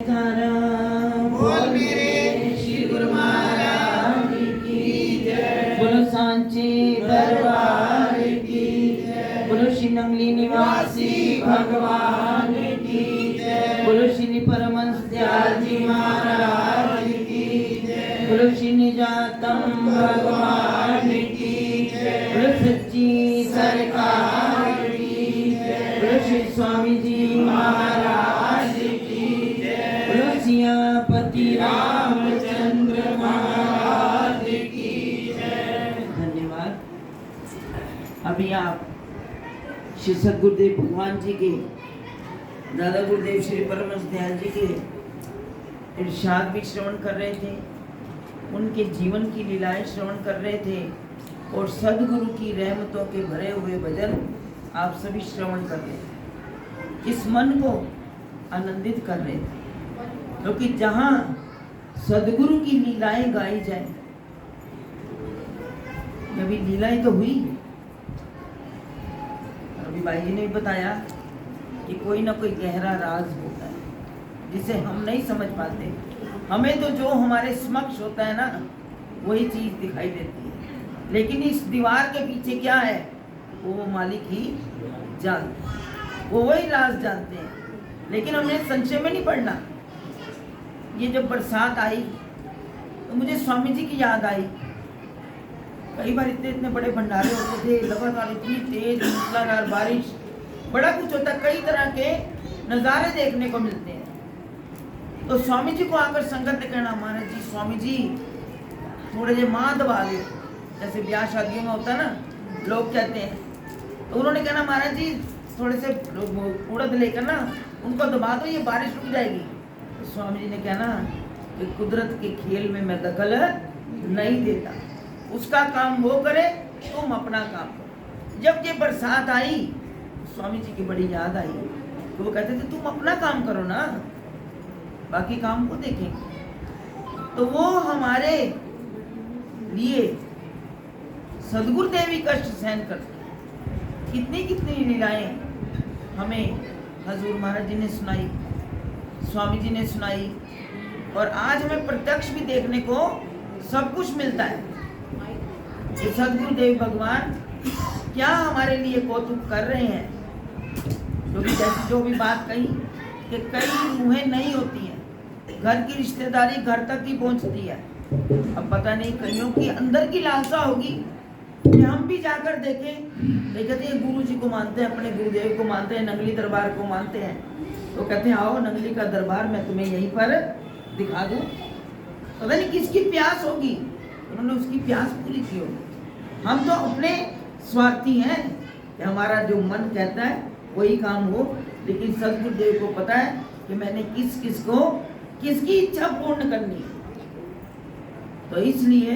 बोल मेरे श्री गुरु महाराज की जय। बोलो सांची दरबार की जय। बोलो श्री नंगली निवासी भगवान की जय। बोलो श्री परमहंस त्याजी महाराज की जय। बोलो श्री निजातम भगवान की जय। बोलो सच्ची सरकार की जय। बोलो श्री स्वामी जी महाराज सियापति रामचंद्र महाराज की जय। धन्यवाद। अभी आप श्री सद्गुरुदेव भगवान जी के, दादा गुरुदेव श्री परमहंस दयाल जी के इरशाद भी श्रवण कर रहे थे, उनके जीवन की लीलाएं श्रवण कर रहे थे और सद्गुरु की रहमतों के भरे हुए भजन आप सभी श्रवण कर रहे थे। इस मन को आनंदित कर रहे थे, क्योंकि जहां सदगुरु की लीलाएं गाई जाए, अभी लीलाएं तो हुई, अभी भाई जी ने भी बताया कि कोई ना कोई गहरा राज होता है जिसे हम नहीं समझ पाते। हमें तो जो हमारे समक्ष होता है ना, वही चीज दिखाई देती है, लेकिन इस दीवार के पीछे क्या है वो मालिक ही जानते, वो वही राज जानते हैं। लेकिन हमें संशय में नहीं पड़ना। ये जब बरसात आई तो मुझे स्वामी जी की याद आई। कई बार इतने इतने बड़े भंडारे होते थे, लगातार इतनी तेज मूसलाधार बारिश, बड़ा कुछ होता, कई तरह के नज़ारे देखने को मिलते हैं। तो स्वामी जी को आकर संगत ने कहना, महाराज जी स्वामी जी थोड़े जे माँ दबा दे, जैसे ब्याह शादियों में होता है ना, लोग कहते हैं। तो उन्होंने कहना, महाराज जी थोड़े से उड़द लेकर ना उनको दबा दो, ये बारिश रुक जाएगी। तो स्वामी जी ने कहना कि कुदरत के खेल में मैं दखल नहीं देता, उसका काम वो करे, तुम अपना काम करो। जब ये बरसात आई, स्वामी जी की बड़ी याद आई, तो वो कहते थे तुम अपना काम करो ना, बाकी काम को देखेंगे। तो वो हमारे लिए सदगुरुदेव ही कष्ट सहन करते हैं। कितनी कितनी लीलाएं हमें हजूर महाराज जी ने सुनाई, स्वामी जी ने सुनाई, और आज हमें प्रत्यक्ष भी देखने को सब कुछ मिलता है। ये सद्गुरुदेव भगवान क्या हमारे लिए कौतुक कर रहे हैं, क्योंकि जैसे जो भी बात कही कि कई रूहें नहीं होती हैं, घर की रिश्तेदारी घर तक ही पहुंचती है। अब पता नहीं कईयों की अंदर की लालसा होगी कि हम भी जाकर देखें। कहते हैं गुरु जी को मानते हैं, अपने गुरुदेव को मानते हैं, नंगली दरबार को मानते हैं, तो कहते हैं आओ नंगली का दरबार मैं तुम्हें यहीं पर दिखा दूं। पता नहीं किसकी प्यास होगी, उन्होंने उसकी प्यास पूरी की होगी। हम तो अपने स्वार्थी हैं कि हमारा जो मन कहता है वही काम हो, लेकिन सद्गुरुदेव को पता है कि मैंने किस किस को किसकी इच्छा पूर्ण करनी है। तो इसलिए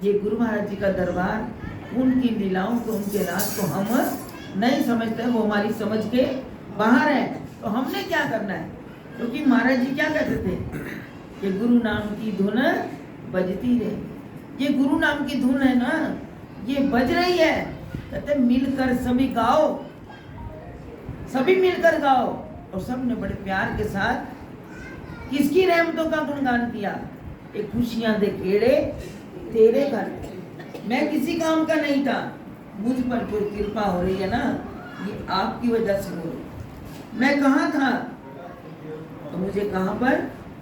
ये गुरु महाराज जी का दरबार, उनकी लीलाओं को, उनके राज को हम नहीं समझते, वो हमारी समझ के बाहर है। तो हमने क्या करना है, क्योंकि महाराज जी क्या कहते थे कि गुरु नाम की धुन बजती रहे। ये गुरु नाम की धुन है ना, ये बज रही है, कहते मिलकर सभी गाओ, सभी मिलकर गाओ। और सब ने बड़े प्यार के साथ किसकी रहमतों का गुणगान किया, एक खुशियां दे खेड़े तेरे घर, मैं किसी काम का नहीं था, मुझ पर कोई कृपा हो रही है ना, ये आपकी वजह से हो रही। मैं कहाँ था तो मुझे कहाँ पर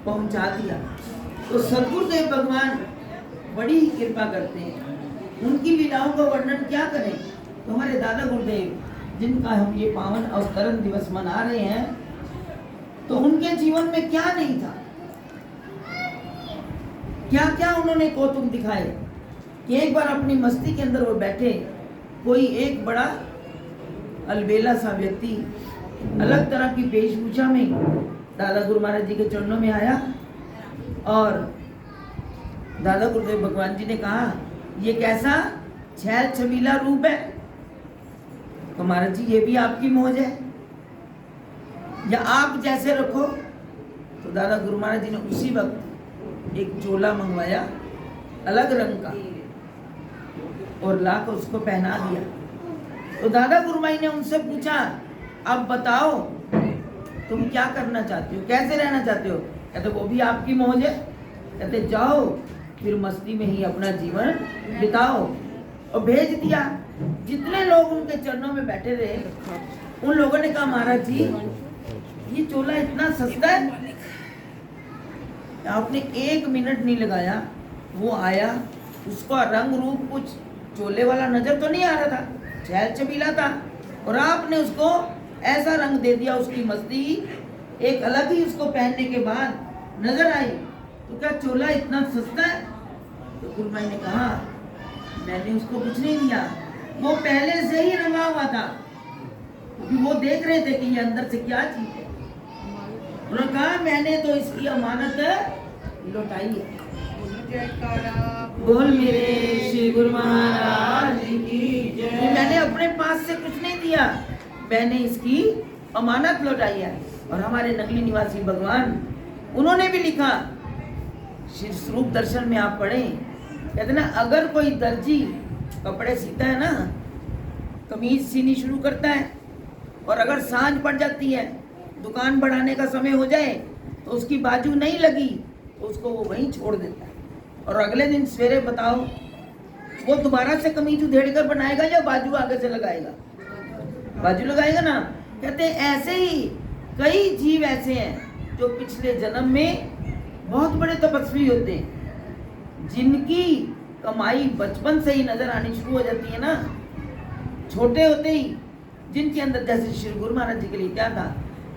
पहुंचा दिया। तो सद्गुरुदेव भगवान बड़ी ही कृपा करते हैं, उनकी लीलाओं का वर्णन क्या करें। तो हमारे दादा गुरुदेव, जिनका हम ये पावन अवतरण दिवस मना रहे हैं, तो उनके जीवन में क्या नहीं था, क्या क्या उन्होंने कौतुक दिखाए कि एक बार अपनी मस्ती के अंदर वो बैठे, कोई एक बड़ा अलबेला सा व्यक्ति अलग तरह की वेशभूषा में दादा गुरु महाराज जी के चरणों में आया, और दादा गुरुदेव भगवान जी ने कहा ये कैसा छैल छबीला रूप है, तो महाराज जी ये भी आपकी मौज है, या आप जैसे रखो। तो दादा गुरु महाराज जी ने उसी वक्त एक चोला मंगवाया अलग रंग का और लाकर उसको पहना दिया। तो दादा गुरुमाई ने उनसे पूछा अब बताओ तुम क्या करना चाहते हो, कैसे रहना चाहते हो? कहते वो भी आपकी मौज है। कहते जाओ फिर मस्ती में ही अपना जीवन बिताओ। और भेज दिया। जितने लोग उनके चरणों में बैठे रहे, उन लोगों ने कहा महाराज जी ये चोला इतना सस्ता है। आपने 1 मिनट नहीं लगाया, वो आया, उसका रंग रूप कुछ चोले वाला नजर तो नहीं आ रहा था, छैल छबीला था, और आपने उसको ऐसा रंग दे दिया, उसकी मस्ती एक अलग ही उसको पहनने के बाद नजर आई। तो क्या चोला इतना सस्ता है? तो गुरुमाई ने कहा मैंने उसको कुछ नहीं दिया, वो पहले से ही रंगा हुआ था, क्योंकि वो देख रहे थे कि ये अंदर से क्या चीज है। उन्होंने कहा मैंने तो इसकी अमानत लौटाई है। बोल मेरे श्री गुरु महाराज की जय। मैंने अपने पास से कुछ नहीं दिया, मैंने इसकी अमानत लौटाई है। और हमारे नगली निवासी भगवान उन्होंने भी लिखा, श्री स्वरूप दर्शन में आप पढ़ें, कहते ना अगर कोई दर्जी कपड़े सीता है ना, कमीज सीनी शुरू करता है, और अगर सांझ पड़ जाती है, दुकान बढ़ाने का समय हो जाए, तो उसकी बाजू नहीं लगी तो उसको वो वहीं छोड़ देता है। और अगले दिन सवेरे बताओ वो दोबारा से कमीज उधेड़ कर बनाएगा या बाजू आगे से लगाएगा? बाजू लगाएगा ना। कहते ऐसे ही कई जीव ऐसे हैं जो पिछले जन्म में बहुत बड़े तपस्वी होते हैं, जिनकी कमाई बचपन से ही नजर आनी शुरू हो जाती है ना, छोटे होते ही, जिनके अंदर, जैसे श्री गुरु महाराज जी के लिए क्या था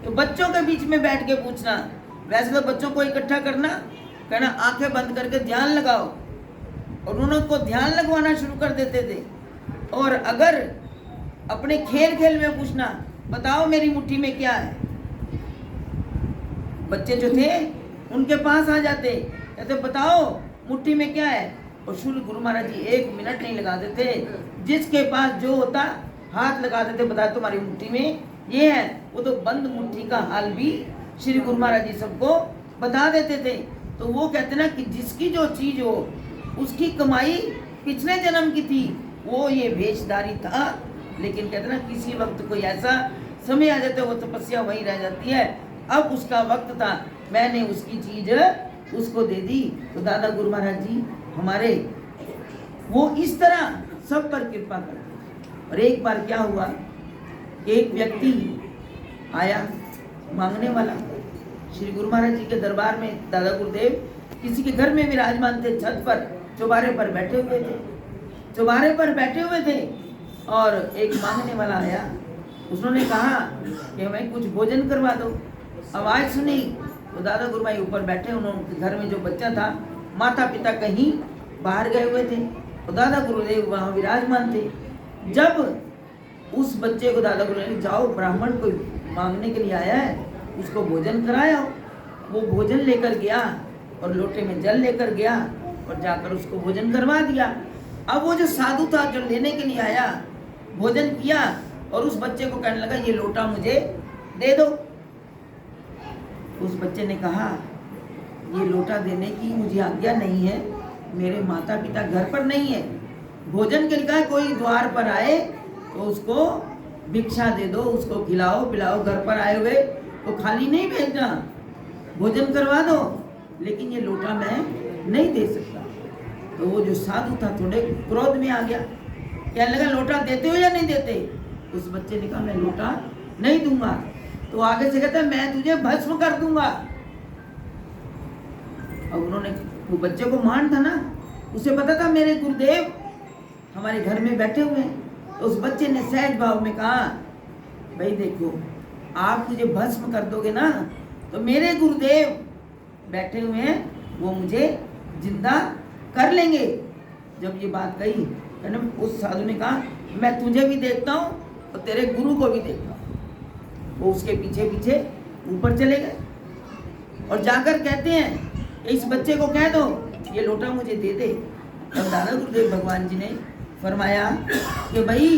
कि बच्चों के बीच में बैठ के पूछना, वैसे तो बच्चों को इकट्ठा करना, कहना आंखें बंद करके ध्यान लगाओ, और उनको ध्यान लगवाना शुरू कर देते थे। और अगर अपने खेल खेल में पूछना, बताओ मेरी मुट्ठी में क्या है, बच्चे जो थे उनके पास आ जाते, कहते बताओ मुट्ठी में क्या है। और श्री गुरु महाराज जी 1 मिनट नहीं लगाते थे, जिसके पास जो होता हाथ लगा देते, बताओ तुम्हारी मुट्ठी में ये है। वो तो बंद मुट्ठी का हाल भी श्री गुरु महाराज जी सबको बता देते थे। तो वो कहते ना कि जिसकी जो चीज हो उसकी कमाई पिछले जन्म की थी, वो ये भेषधारी था। लेकिन कहते ना किसी वक्त कोई ऐसा समय आ जाता है, वो तपस्या वही रह जाती है। अब उसका वक्त था, मैंने उसकी चीज उसको दे दी। तो दादा गुरु महाराज जी हमारे वो इस तरह सब पर कृपा करते। और एक बार क्या हुआ, एक व्यक्ति आया मांगने वाला, श्री गुरु महाराज जी के दरबार में दादा गुरुदेव किसी के घर में विराजमान थे, छत पर चौबारे पर बैठे हुए थे, चौबारे पर बैठे हुए थे। और एक मांगने वाला आया, उसने कहा कि हमें कुछ भोजन करवा दो। आवाज सुनी तो दादा गुरुमाई ऊपर बैठे, उन्होंने घर में जो बच्चा था, माता पिता कहीं बाहर गए हुए थे, तो दादा गुरुदेव वहाँ विराजमान थे। जब उस बच्चे को दादा गुरुदेव ने जाओ ब्राह्मण कोई मांगने के लिए आया है, उसको भोजन कराया। वो भोजन लेकर गया और लोटे में जल लेकर गया और जाकर उसको भोजन करवा दिया। अब वो जो साधु था जो लेने के लिए आया, भोजन किया और उस बच्चे को कहने लगा ये लोटा मुझे दे दो। उस बच्चे ने कहा ये लोटा देने की मुझे आज्ञा नहीं है, मेरे माता पिता घर पर नहीं है। भोजन के लिए कोई द्वार पर आए तो उसको भिक्षा दे दो, उसको खिलाओ पिलाओ, घर पर आए हुए तो खाली नहीं भेजना, भोजन करवा दो, लेकिन ये लोटा मैं नहीं दे सकता। तो वो जो साधु था थोड़े क्रोध में आ गया, कहने लगा लोटा देते हो या नहीं देते? उस बच्चे ने कहा मैं लोटा नहीं दूंगा। तो आगे से कहता है मैं तुझे भस्म कर दूंगा। अब उन्होंने, वो बच्चे को मान था ना, उसे पता था मेरे गुरुदेव हमारे घर में बैठे हुए हैं। तो उस बच्चे ने सहज भाव में कहा भाई देखो आप मुझे भस्म कर दोगे ना, तो मेरे गुरुदेव बैठे हुए हैं, वो मुझे जिंदा कर लेंगे। जब ये बात कही, उस साधु ने कहा मैं तुझे भी देखता हूँ और तेरे गुरु को भी देखता हूँ। वो उसके पीछे पीछे ऊपर चले गए और जाकर कहते हैं इस बच्चे को कह दो ये लोटा मुझे दे दे। तब दादा गुरुदेव भगवान जी ने फरमाया कि भाई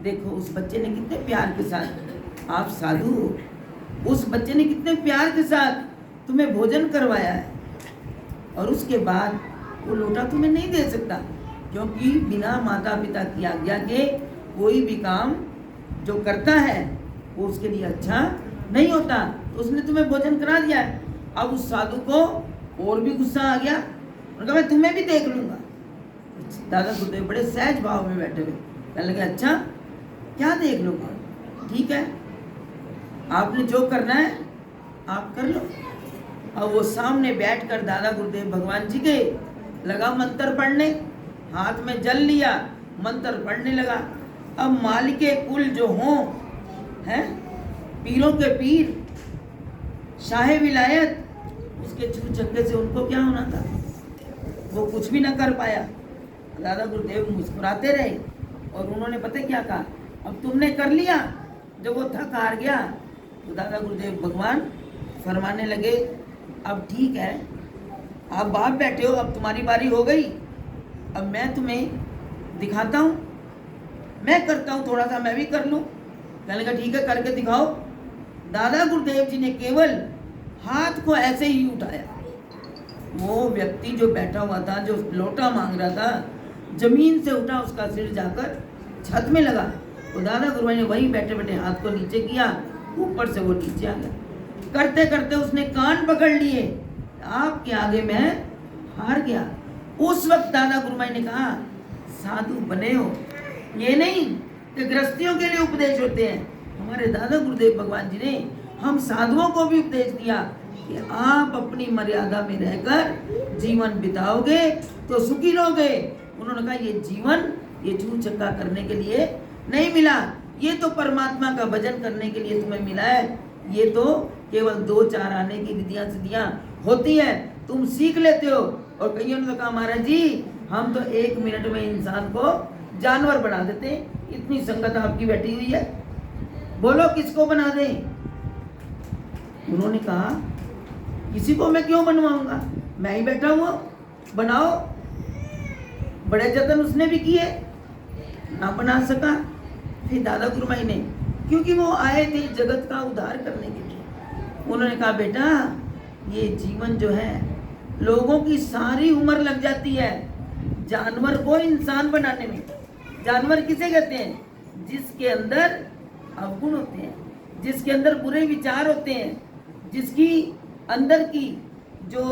देखो उस बच्चे ने कितने प्यार के साथ, आप साधु हो, उस बच्चे ने कितने प्यार के साथ तुम्हें भोजन करवाया है, और उसके बाद वो लोटा तुम्हें नहीं दे सकता, क्योंकि बिना माता पिता की आज्ञा के कोई भी काम जो करता है वो उसके लिए अच्छा नहीं होता। तो उसने तुम्हें भोजन करा दिया है। अब उस साधु को और भी गुस्सा आ गया, उन्होंने कहा मैं तुम्हें भी देख लूंगा। दादा गुरुदेव बड़े सहज भाव में बैठे हुए, कहने लगे अच्छा क्या देख लूंगा, ठीक है आपने जो करना है आप कर लो। अब वो सामने बैठकर दादा गुरुदेव भगवान जी के लगा मंत्र पढ़ने, हाथ में जल लिया, मंत्र पढ़ने लगा। अब मालिके कुल जो हों हैं, पीरों के पीर, शाहे विलायत, उसके छू छक्के से उनको क्या होना था, वो कुछ भी ना कर पाया। दादा गुरुदेव मुस्कुराते रहे और उन्होंने पता क्या कहा, अब तुमने कर लिया। जब वो थक हार गया तो दादा गुरुदेव भगवान फरमाने लगे अब ठीक है, आप बाप बैठे हो, अब तुम्हारी बारी हो गई, अब मैं तुम्हें दिखाता हूँ, मैं करता हूँ थोड़ा सा, मैं भी कर लूँ। कहने लगा ठीक है करके दिखाओ। दादा गुरुदेव जी ने केवल हाथ को ऐसे ही उठाया, वो व्यक्ति जो बैठा हुआ था, जो लोटा मांग रहा था, जमीन से उठा, उसका सिर जाकर छत में लगा। तो दादा गुरुदेव ने वहीं बैठे बैठे हाथ को नीचे किया, ऊपर से वो नीचे आ गया। करते करते उसने कान पकड़ लिए, आपके आगे मैं हार गया। उस वक्त दादा गुरुदेव ने कहा साधु बने हो, ये नहीं कि गृहस्थियों के लिए उपदेश होते हैं। हमारे दादा गुरुदेव भगवान जी ने हम साधुओं को भी उपदेश दिया कि आप अपनी मर्यादा में रहकर जीवन बिताओगे तो सुखी रहोगे। उन्होंने कहा ये जीवन ये छू चक्का करने के लिए नहीं मिला, ये तो परमात्मा का भजन करने के लिए तुम्हें मिला है। ये तो केवल 2-4 आने की विधियां सिद्धियां होती है, तुम सीख लेते हो। और कईयों ने तो कहा महाराज जी हम तो 1 मिनट में इंसान को जानवर बना देते हैं, इतनी संगत आपकी बैठी हुई है, बोलो किसको बना दें। उन्होंने कहा किसी को मैं क्यों बनवाऊंगा, मैं ही बैठा हुआ, बनाओ। बड़े जतन उसने भी किए, ना बना सका। फिर दादा गुरुमाई ने, क्योंकि वो आए थे जगत का उद्धार करने के लिए, उन्होंने कहा बेटा ये जीवन जो है लोगों की सारी उम्र लग जाती है जानवर को इंसान बनाने में। जानवर किसे कहते हैं, जिसके अंदर अवगुण होते हैं, जिसके अंदर बुरे विचार होते हैं, जिसकी अंदर की जो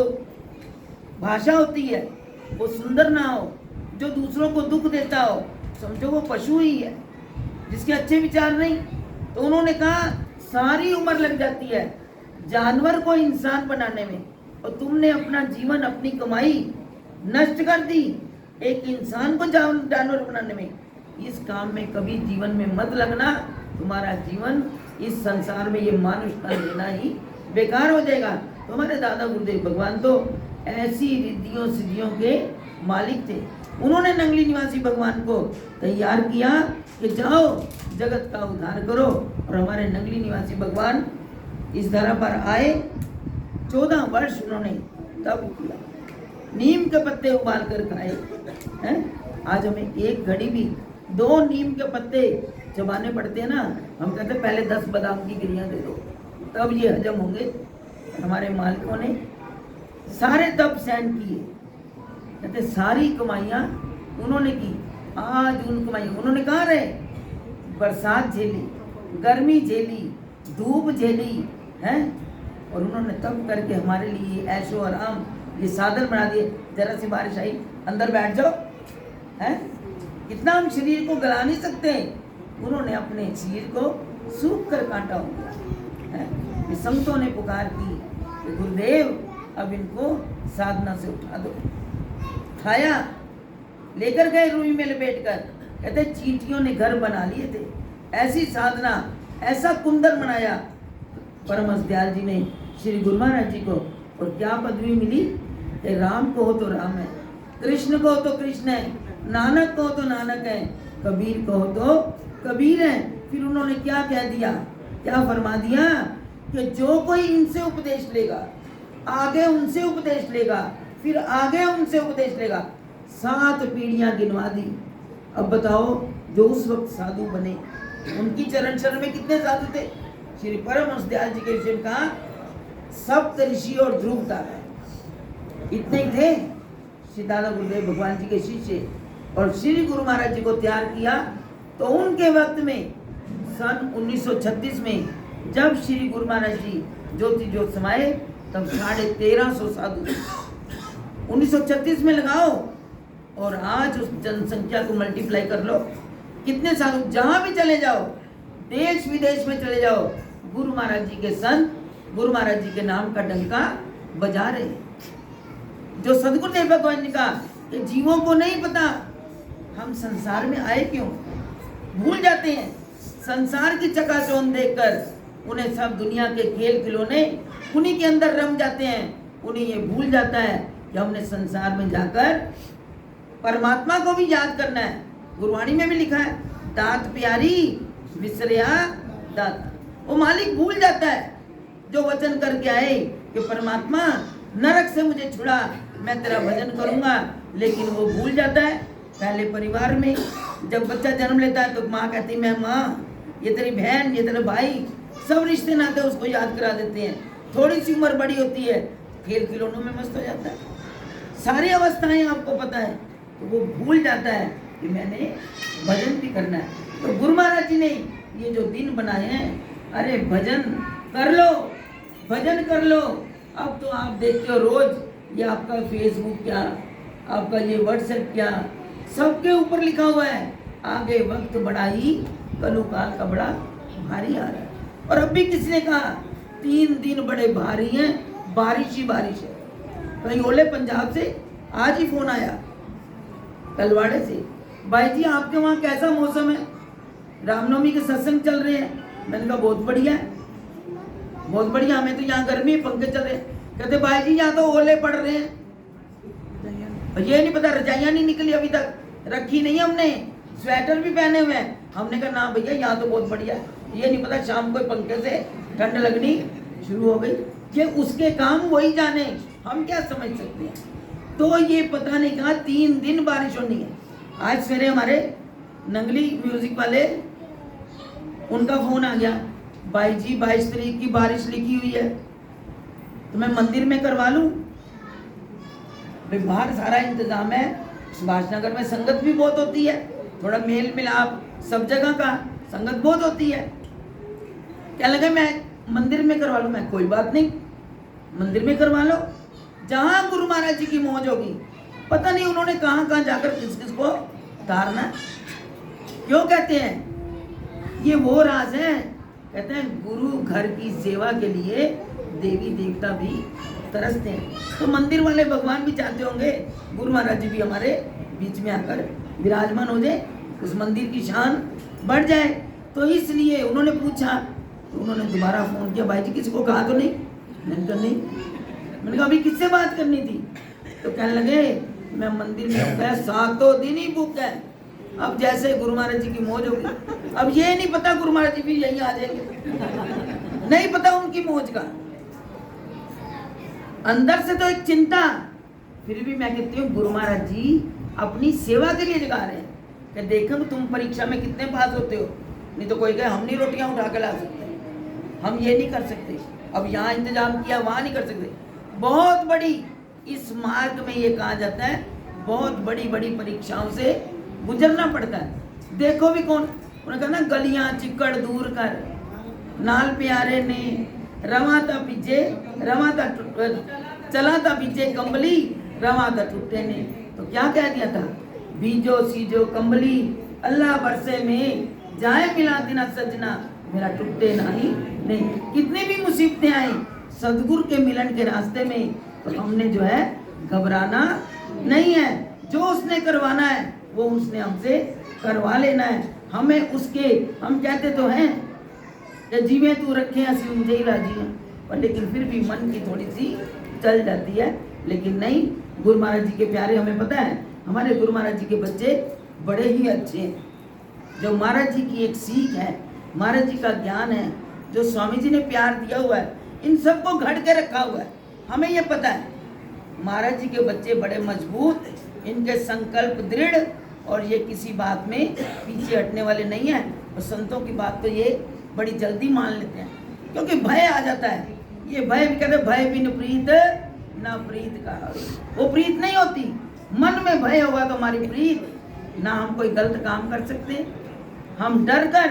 भाषा होती है वो सुंदर ना हो, जो दूसरों को दुख देता हो, समझो वो पशु ही है, जिसके अच्छे विचार नहीं। तो उन्होंने कहा सारी उम्र लग जाती है जानवर को इंसान बनाने में, और तुमने अपना जीवन अपनी कमाई नष्ट कर दी एक इंसान को जानवर बनाने में। इस काम में कभी जीवन में मत लगना, तुम्हारा जीवन इस संसार में ये मानुष तन लेना ही बेकार हो जाएगा। तो हमारे दादा गुरुदेव भगवान तो ऐसी रिद्धियों सिद्धियों के मालिक थे। उन्होंने नंगली निवासी भगवान को तैयार किया कि जाओ जगत का उद्धार करो, और हमारे नंगली निवासी भगवान इस धरा पर आए। 14 वर्ष उन्होंने तप किया, नीम के पत्ते उबाल कर खाए हैं। आज हमें एक घड़ी भी 2 नीम के पत्ते चबाने पड़ते हैं ना, हम कहते हैं पहले 10 बादाम की गिरियां दे दो तब ये हजम होंगे। हमारे मालिकों ने सारे तप सहन किए, कहते सारी कमाइयाँ उन्होंने की। आज उन कमाइयाँ उन्होंने कहाँ रहे, बरसात झेली, गर्मी झेली, धूप झेली हैं, और उन्होंने तप करके हमारे लिए ऐशो आराम ये साधन बना दिए। जरा सी बारिश आई अंदर बैठ जाओ हैं, इतना हम शरीर को गला नहीं सकते, उन्होंने अपने शरीर को सूख कर काटा हो गया है। संतों ने पुकार की कि गुरुदेव अब इनको साधना से उठा दो। उठाया, लेकर गए रूई में लपेट कर, कहते चींटियों ने घर बना लिए थे। ऐसी साधना, ऐसा कुंदन बनाया परमहंस दयाल जी ने श्री गुरु महाराज जी को। और क्या पदवी मिली कि राम को हो तो राम है, कृष्ण को हो तो कृष्ण है, नानक को हो तो नानक है, कबीर को हो तो कबीर है। फिर उन्होंने क्या कह दिया, क्या फरमा दिया कि जो कोई इनसे उपदेश लेगा, आगे उनसे उपदेश लेगा, फिर आगे उनसे उपदेश लेगा। 7 पीढ़ियां गिनवा दी। अब बताओ जो उस वक्त साधु बने, उनकी चरण शरण में कितने साधु थे। श्री परमहंस दयाल जी के विषय में कहा सप्त ऋषि और ध्रुव तारा, इतने ही थे श्री दादा गुरुदेव भगवान जी के शिष्य। और श्री गुरु महाराज जी को तैयार किया तो उनके वक्त में सन 1936 में जब श्री गुरु महाराज जी ज्योति ज्योत समाए, तब 1350 साधु 1936 में लगाओ, और आज उस जनसंख्या को मल्टीप्लाई कर लो, कितने साधु जहां भी चले जाओ, देश विदेश में चले जाओ, गुरु महाराज जी के संत गुरु महाराज जी के नाम का डंका बजा रहे। जो सदगुरुदेव भगवान ने कहा कि जीवों को नहीं पता हम संसार में आए क्यों, भूल जाते हैं। संसार की चकाचौंध देखकर उन्हें सब दुनिया के खेल खिलौने उन्हीं के अंदर रम जाते हैं। उन्हें ये भूल जाता है कि हमने संसार में जाकर परमात्मा को भी याद करना है। गुरबाणी में भी लिखा है, दात प्यारी विसरिया दाता। वो मालिक भूल जाता है जो वचन करके आए कि परमात्मा नरक से मुझे छुड़ा, मैं तेरा भजन करूंगा, लेकिन वो भूल जाता है। पहले परिवार में जब बच्चा जन्म लेता है तो माँ कहती मैं माँ, ये तेरी बहन, ये तेरा भाई, सब रिश्ते नाते उसको याद करा देते हैं। थोड़ी सी उम्र बड़ी होती है, खेल खिलौनों में मस्त हो जाता है, सारी अवस्थाएं आपको पता है, तो वो भूल जाता है कि मैंने भजन भी करना है। तो गुरु महाराज जी ने ये जो दिन बनाए हैं, अरे भजन कर लो, भजन कर लो। अब तो आप देखते हो रोज ये आपका फेसबुक क्या, आपका ये व्हाट्सएप क्या, सबके ऊपर लिखा हुआ है आगे वक्त बड़ा ही कलुकाल का बड़ा भारी आ रहा है। और अब भी किसी ने कहा 3 दिन बड़े भारी हैं, बारिश ही बारिश है। कहीं ओले पंजाब से आज ही फोन आया तलवाड़े से, भाई जी आपके वहाँ कैसा मौसम है, रामनवमी के सत्संग चल रहे हैं। मैंने कहा बहुत बढ़िया है, बहुत बढ़िया, हमें तो यहाँ गर्मी पंखे चल रहे हैं। कहते भाई जी यहाँ तो ओले पड़ रहे हैं, ये नहीं पता रजाइयाँ नहीं निकली अभी तक, रखी नहीं हमने, स्वेटर भी पहने हुए हैं। हमने कहा ना भैया यहाँ तो बहुत बढ़िया है, ये नहीं पता शाम को पंखे से ठंड लगनी शुरू हो गई। ये उसके काम वही जाने, हम क्या समझ सकते हैं। तो ये पता नहीं कहा 3 दिन बारिश होनी है। आज सवेरे हमारे नंगली म्यूजिक वाले, उनका फोन आ गया, भाई जी 22 तारीख की बारिश लिखी हुई है, तो मैं मंदिर में करवा लूं। बाहर सारा इंतजाम है, सुभाष नगर में संगत भी बहुत होती है, थोड़ा मेल मिलाप सब जगह का संगत बहुत होती है। क्या लगे मैं मंदिर में करवा लूं, मैं कोई बात नहीं मंदिर में करवा लो, जहां गुरु महाराज जी की मौज होगी। पता नहीं उन्होंने कहां कहां जाकर किस किस को तारना। क्यों कहते हैं ये वो राज है, कहते हैं गुरु घर की सेवा के लिए देवी देवता भी तरसते हैं। तो मंदिर वाले भगवान भी चाहते होंगे गुरु महाराज जी भी हमारे बीच में आकर विराजमान हो जाए, उस मंदिर की शान बढ़ जाए। तो इसलिए उन्होंने पूछा, तो उन्होंने दोबारा फोन किया, भाई जी किसी को कहा तो नहीं? मैंने कहा नहीं। मैंने कहा अभी किससे बात करनी थी? तो कहने लगे मैं मंदिर में हो गया, 7 दिन ही बुक है, अब जैसे गुरु महाराज जी की मौज होगी। अब ये नहीं पता गुरु महाराज जी भी यहीं आ जाएंगे, नहीं पता उनकी मौज का। अंदर से तो एक चिंता, फिर भी मैं कहती हूँ गुरु महाराज जी अपनी सेवा के लिए जगा रहे हैं कि देखो तुम परीक्षा में कितने पास होते हो। नहीं तो कोई कहे हम नहीं रोटियां उठा के ला सकते, हम ये नहीं कर सकते, अब यहाँ इंतजाम किया वहाँ नहीं कर सकते। बहुत बड़ी इस मार्ग में ये कहा जाता है, बहुत बड़ी बड़ी परीक्षाओं से गुजरना पड़ता है। देखो भी कौन, उन्होंने कहा ना गलियां चिक्कड़ दूर कर, नाल प्यारे ने रवाता पीछे रवाता चलाता पीछे कंबली रवाता टूटे ने। तो क्या कह दिया था, बीजो सीजो कंबली अल्लाह बरसे में जाए मिला दिना सजना मेरा टूटे नहीं। नहीं, कितनी भी मुसीबतें आई सदगुरु के मिलन के रास्ते में, तो हमने जो है घबराना नहीं है। जो उसने करवाना है वो उसने हमसे करवा लेना है। हमें उसके, हम कहते तो हैं कि जीवे तू रखे ऐसी मुझे ही राजी है, पर लेकिन फिर भी मन की थोड़ी सी चल जाती है। लेकिन नहीं, गुरु महाराज जी के प्यारे, हमें पता है हमारे गुरु महाराज जी के बच्चे बड़े ही अच्छे हैं। जो महाराज जी की एक सीख है, महाराज जी का ज्ञान है, जो स्वामी जी ने प्यार दिया हुआ है, इन सबको घड़ के रखा हुआ है। हमें ये पता है महाराज जी के बच्चे बड़े मजबूत, इनके संकल्प दृढ़, और ये किसी बात में पीछे हटने वाले नहीं हैं। और संतों की बात तो ये बड़ी जल्दी मान लेते हैं, क्योंकि भय आ जाता है। ये भय भी कहते भय बिन प्रीत ना प्रीत का, वो प्रीत नहीं होती। मन में भय होगा तो हमारी प्रीत, ना हम कोई गलत काम कर सकते। हम डर कर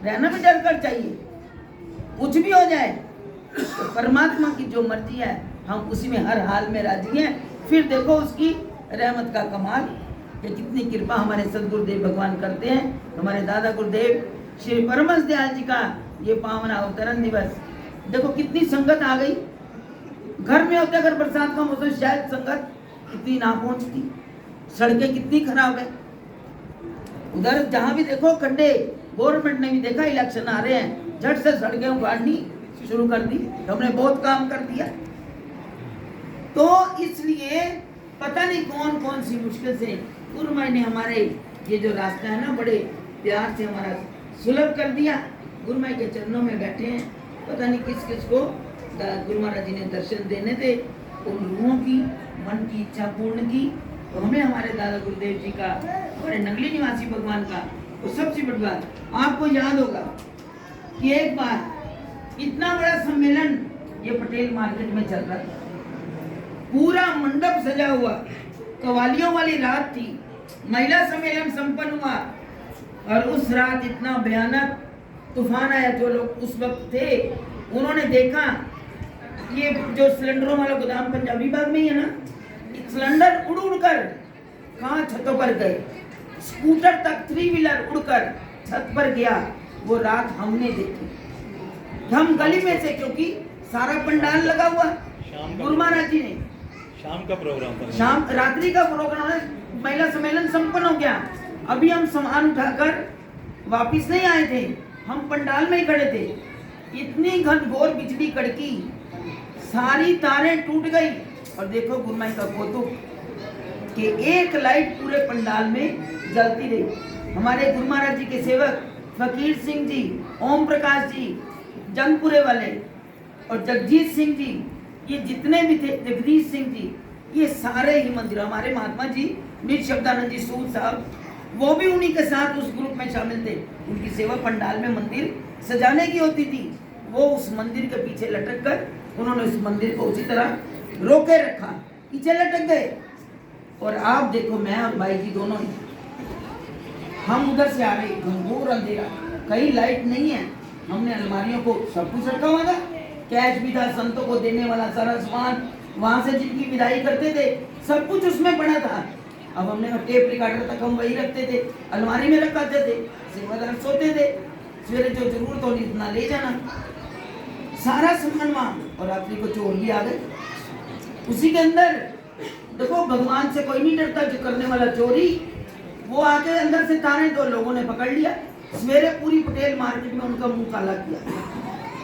रहना भी डर कर चाहिए, कुछ भी हो जाए तो परमात्मा की जो मर्जी है हम उसी में हर हाल में राजी हैं। फिर देखो उसकी रहमत का कमाल कि कितनी कृपा हमारे सदगुरुदेव भगवान करते हैं। हमारे दादा गुरुदेव श्री परमहंस दयाल जी का ये पावन अवतरण दिवस, देखो कितनी संगत आ गई। घर में होते अगर बरसात का मौसम शायद संगत इतनी ना पहुंचती, सड़कें कितनी खराब है। उधर जहां भी देखो खड्डे, गवर्नमेंट ने भी देखा इलेक्शन आ रहे हैं, झट से सड़कें उखाड़नी शुरू कर दी। हमने बहुत काम कर दिया। तो इसलिए पता नहीं कौन कौन सी मुश्किल से गुरु माई ने हमारे ये जो रास्ता है ना बड़े प्यार से हमारा सुलभ कर दिया। गुरु माई के चरणों में बैठे हैं, पता नहीं किस किस को गुरु महाराज जी ने दर्शन देने थे, उन रूहों की मन की इच्छा पूर्ण की। तो हमें हमारे दादा गुरुदेव जी का, हमारे नंगली निवासी भगवान का, और सबसे बड़ी बात आपको याद होगा कि एक बार इतना बड़ा सम्मेलन ये पटेल मार्केट में चल रहा था, पूरा मंडप सजा हुआ, कवालियों वाली रात थी, महिला सम्मेलन संपन्न हुआ। और उस रात इतना भयानक तूफान आया। जो लोग उस वक्त थे उन्होंने देखा ये जो सिलेंडरों वाला गोदाम पंजाबी बाग में ही है ना, सिलेंडर उड़ उड़ कर कहाँ छतों पर गए, स्कूटर तक 3 व्हीलर उड़कर छत पर गया। वो रात हमने देखी, हम गली में से, क्योंकि सारा पंडाल लगा हुआ। गुरु महाराज जी ने शाम का प्रोग्राम था, शाम रात्रि का प्रोग्राम है, महिला सम्मेलन संपन्न हो गया। अभी हम सामान उठाकर वापिस नहीं आए थे, हम पंडाल में ही खड़े थे। इतनी घनघोर बिजली कड़की, सारी तारें टूट गई। और देखो गुरु माई का कौतुक कि एक लाइट पूरे पंडाल में जलती रही। हमारे गुरु महाराज जी के सेवक फकीर सिंह जी, ओम प्रकाश जी, जंगपुरे वाले और जगजीत सिंह जी, ये जितने भी थे, जगदीश सिंह जी, ये सारे ही मंदिर, हमारे महात्मा जी निशब्दानंद जी सूद साहब, वो भी उन्हीं के साथ उस ग्रुप में शामिल थे। उनकी सेवा पंडाल में मंदिर सजाने की होती थी। वो उस मंदिर के पीछे लटक कर उन्होंने उस मंदिर को उसी तरह रोके रखा, पीछे लटक गए। और आप देखो, मैं और भाई जी दोनों ही, हम उधर से आ रहे, घनघोर अंधेरा, कहीं लाइट नहीं है। हमने अलमारियों को सब कुछ रखा हुआ था, कैश भी था, संतों को देने वाला सारा सामान, वहां से जिनकी विदाई करते थे सब कुछ उसमें पड़ा था। अब हमने टेप रिकॉर्डर तक हम वही रखते थे, अलमारी में रखाते थे, सेवादार सोते थे, सवेरे जो जरूरत होगी इतना ले जाना, सारा सामान वहां। और रात्रि को चोर भी आ गए उसी के अंदर। देखो भगवान से कोई नहीं डरता, जो करने वाला चोरी, वो आके अंदर से तारे, दो लोगों ने पकड़ लिया। सवेरे पूरी पटेल मार्केट में उनका मुंह काला किया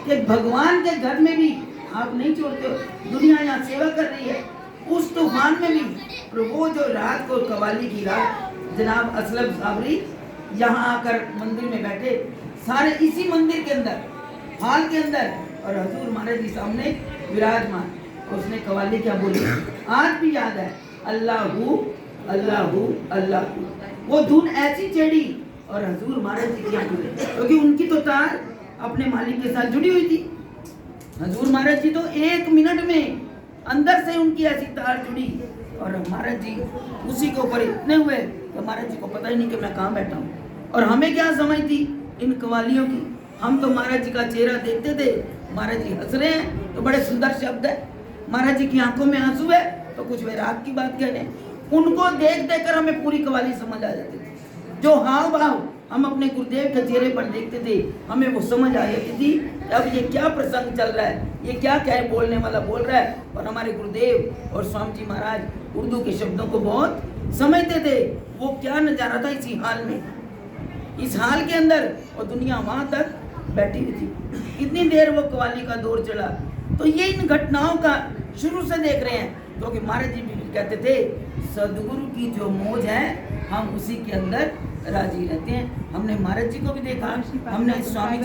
कि भगवान के घर में भी आप नहीं छोड़ते हो। दुनिया यहाँ सेवा कर रही है, उस तूफान में भी। और वो जो रात को कवाली की रात, जनाब असलम साबरी यहाँ आकर मंदिर में बैठे, सारे इसी मंदिर के अंदर, हाल के अंदर, और हजूर महाराज जी सामने विराजमान। उसने कवाली क्या बोली आज भी याद है, अल्लाहू अल्लाहू अल्लाहू। वो धुन ऐसी चढ़ी और हजूर महाराज जी की आंखें, क्योंकि उनकी तो तार अपने मालिक के साथ जुड़ी हुई थी। हजूर महाराज जी तो 1 मिनट में अंदर से उनकी ऐसी तार जुड़ी, और महाराज जी उसी के ऊपर इतने हुए तो महाराज जी को पता ही नहीं कि मैं कहाँ बैठा हूँ। और हमें क्या समझ थी इन कवालियों की, हम तो महाराज जी का चेहरा देखते थे, महाराज जी हंस रहे हैं तो बड़े सुंदर शब्द है, महाराज जी की आंखों में आंसू है तो कुछ वैराग की बात कह रहे हैं। उनको देख देख कर हमें पूरी कवाली समझ आ जाती थी। जो हाव भाव हम अपने गुरुदेव के चेहरे पर देखते थे, हमें वो समझ आ जाती थी अब ये क्या प्रसंग चल रहा है, ये क्या क्या है बोलने वाला बोल रहा है। और हमारे गुरुदेव और स्वामी जी महाराज उर्दू के शब्दों को बहुत समझते थे। वो क्या नजारा था इसी हाल में, इस हाल के अंदर, और दुनिया वहां तक बैठी हुई थी। कितनी देर वो कवाली का दौर चला। तो ये इन घटनाओं का शुरू से देख रहे हैं, क्योंकि तो महाराज जी भी कहते थे सदगुरु की जो मौज है हम उसी के अंदर राजी रहते हैं। हमने महाराज जी को भी देखा, हमने स्वामी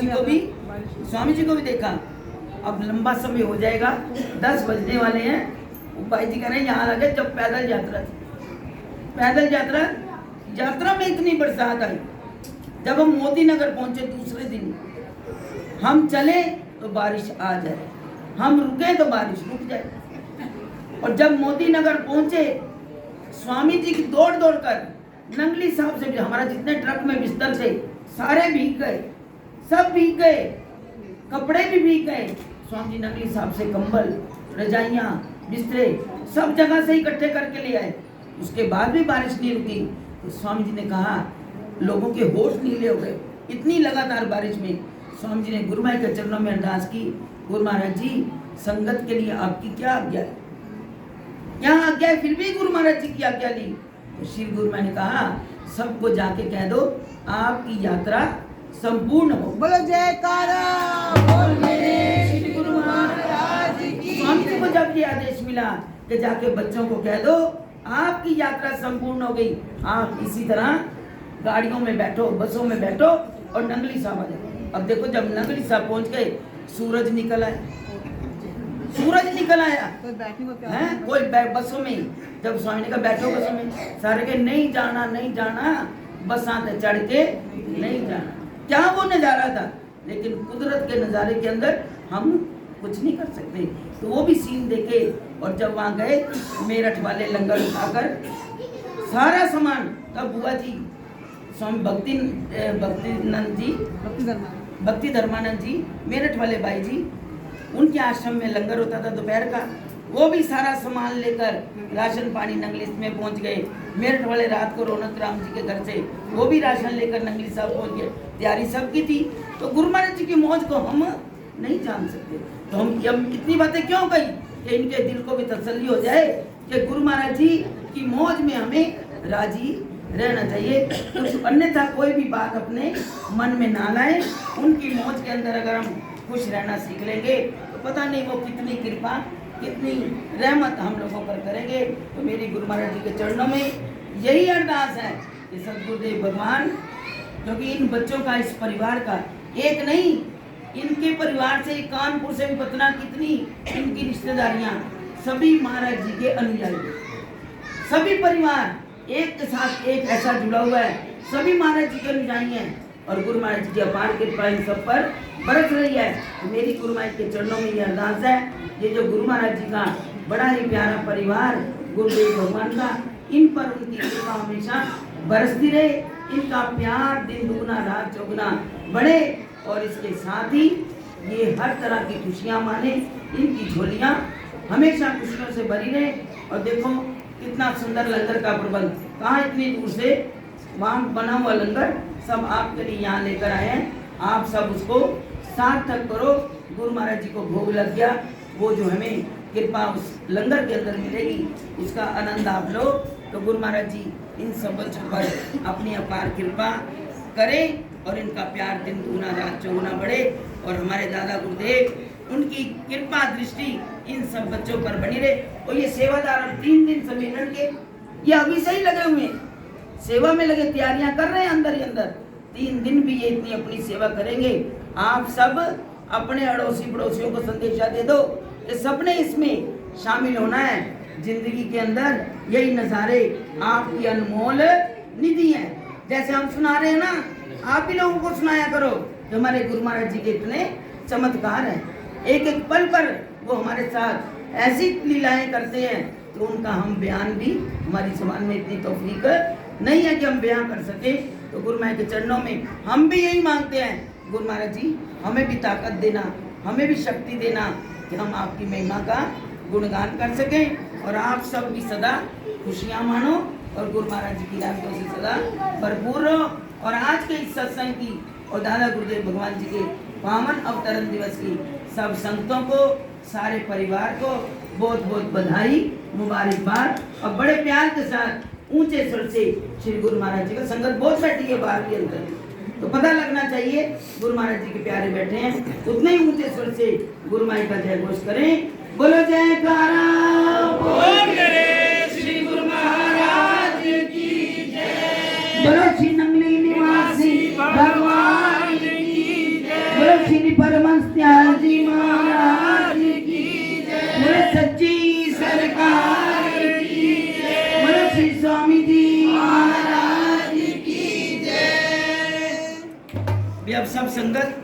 जी को भी देखा। अब लंबा समय हो जाएगा, 10 बजने वाले हैं। भाई जी कह रहे हैं यहाँ लगे जब पैदल यात्रा थी, पैदल यात्रा में इतनी बरसात आई। जब हम मोदी नगर पहुंचे दूसरे दिन, हम चले तो बारिश आ जाए, हम रुके तो बारिश रुक जाए। और जब मोदी नगर पहुंचे, स्वामी जी की दौड़ दौड़ कर नंगली साहब से भी, हमारा जितने ट्रक में बिस्तर थे सारे भीग गए, सब भीग गए, कपड़े भी भीग गए, स्वामी जी नकली साहब से कंबल, रजाइयाँ, बिस्तरे सब जगह से इकट्ठे करके ले आए। उसके बाद भी बारिश नहीं रुकी तो स्वामी जी ने कहा, लोगों के होश नीले हो गए, इतनी लगातार बारिश में। स्वामी जी ने गुरु महाराज के चरणों में अरदास की, गुरु महाराज जी संगत के लिए आपकी क्या आज्ञा है, क्या आज्ञा है? फिर भी गुरु महाराज जी की आज्ञा ली तो श्री गुरु महाराज ने कहा, सबको जाके कह दो आपकी यात्रा संपूर्ण हो। बोलो जयकारा, बोल मेरे श्री गुरु महाराज की। स्वामी जी को जब ये आदेश मिला कि जाके बच्चों को कह दो आपकी यात्रा संपूर्ण हो गई, आप इसी तरह गाड़ियों में बैठो, बसों में बैठो और नंगली साहब आ जाओ। अब देखो जब नंगली साहब पहुंच गए, सूरज निकल आया, सूरज निकल आया कोई बैठने को क्या है, कोई बसों में। जब स्वामी ने कहा बैठो बसों में, सारे के नहीं जाना, नहीं जाना, बसां पे चढ़ के नहीं जाना। क्या वो नजारा था, लेकिन कुदरत के नजारे के अंदर हम कुछ नहीं कर सकते। तो वो भी सीन देखे और जब वहाँ गए मेरठ वाले लंगर उठाकर सारा सामान, तब बुआ जी स्वामी भक्तिनंद जी, भक्ति धर्मानंद जी, मेरठ वाले भाई जी, उनके आश्रम में लंगर होता था दोपहर का, वो भी सारा सामान लेकर राशन पानी नंगली में पहुंच गए। मेरठ वाले रात को रौनक राम जी के घर से वो भी राशन लेकर नंगली साहब पहुंच गए। तैयारी सबकी थी। तो गुरु महाराज जी की मौज को हम नहीं जान सकते, तो हम इतनी बातें क्यों कही कि इनके दिल को भी तसल्ली हो जाए कि गुरु महाराज जी की मौज में हमें राजी रहना चाहिए। कुछ अन्यथा कोई भी बात अपने मन में ना लाए। उनकी मौज के अंदर अगर हम खुश रहना सीख लेंगे तो पता नहीं वो कितनी कृपा, कितनी रहमत हम लोगों पर करेंगे। तो मेरी गुरु महाराज जी के चरणों में यही अरदास है कि सदगुरुदेव भगवान, क्योंकि इन बच्चों का, इस परिवार का, एक नहीं इनके परिवार से, कानपुर से भी पतना कितनी इनकी रिश्तेदारियां, सभी महाराज जी के अनुयायी, सभी परिवार एक के साथ एक ऐसा जुड़ा हुआ है, सभी महाराज जी के अनुयायी हैं और गुरु महाराज जी की अपार कृपा इन सब पर बरस रही है। तो मेरी गुरु महाराज के चरणों में ये अरदास है, ये जो गुरु महाराज जी का बड़ा ही प्यारा परिवार गुरुदेव भगवान का, इन पर उनकी कृपा हमेशा बरसती रहे, इनका प्यार दिन दुगना रात चौगुना बढ़े और इसके साथ ही ये हर तरह की खुशियाँ माने, इनकी झोलियाँ हमेशा खुशियों से भरी रहे। और देखो कितना सुंदर लंगर का प्रबंध, कहाँ इतनी दूर से वहाँ बना हुआ लंगर सब आपके लिए यहाँ लेकर आए हैं। आप सब उसको सार्थक करो। गुरु महाराज जी को भोग लग गया, वो जो हमें कृपा उस लंगर के अंदर मिलेगी उसका आनंद आप लो। तो गुरु महाराज जी इन सब बच्चों पर अपनी अपार कृपा करें और इनका प्यार दिन दुगुना रात चौगुना बढ़े और हमारे दादा गुरुदेव उनकी कृपा दृष्टि इन सब बच्चों पर बनी रहे। और ये सेवादार 3 दिन सम्मेलन के ये अभी से ही लगे हुए हैं, सेवा में लगे, तैयारियां कर रहे हैं अंदर ही अंदर। 3 दिन भी ये इतनी अपनी सेवा करेंगे। आप सब अपने अड़ोसी पड़ोसियों को संदेशा दे दो कि सबने इसमें शामिल होना है। जिंदगी के अंदर यही नज़ारे आपकी अनमोल निधि है। जैसे हम सुना रहे हैं ना, आप ही लोगों को सुनाया करो कि हमारे गुरु महाराज जी के इतने चमत्कार हैं। एक एक पल पर वो हमारे साथ ऐसी लीलाएं करते हैं तो उनका हम बयान भी, हमारी जुबान में इतनी तौफीक नहीं है कि हम बयान कर सके। तो गुरु महाराज के चरणों में हम भी यही मांगते हैं, गुरु महाराज जी हमें भी ताकत देना, हमें भी शक्ति देना कि हम आपकी महिमा का गुणगान कर सकें और आप सब भी सदा खुशियाँ मानो और गुरु महाराज जी की रातों से सदा भरपूर रहो। और आज के इस सत्संग की और दादा गुरुदेव भगवान जी के पावन अवतरण दिवस की सब संगतों को, सारे परिवार को बहुत बहुत बधाई, मुबारकबाद और बड़े प्यार के साथ ऊंचे स्वर से श्री गुरु महाराज जी का संगत बहुत बैठी है बाहर के अंदर, तो पता लगना चाहिए गुरु महाराज जी के प्यारे बैठे हैं। उतने ही ऊंचे स्वर से गुरु माई का जय घोष करें। बोलो जयकारा, बोल करे श्री गुरु महाराज की जय। बोलो श्री नंगली निवासी भगवान की जय। बोलो श्री परमहंस त्याग जी महाराज की जय। बोलो सच्ची सरकार की जय। बोलो श्री स्वामी जी महाराज की जय। भी अब सब संगत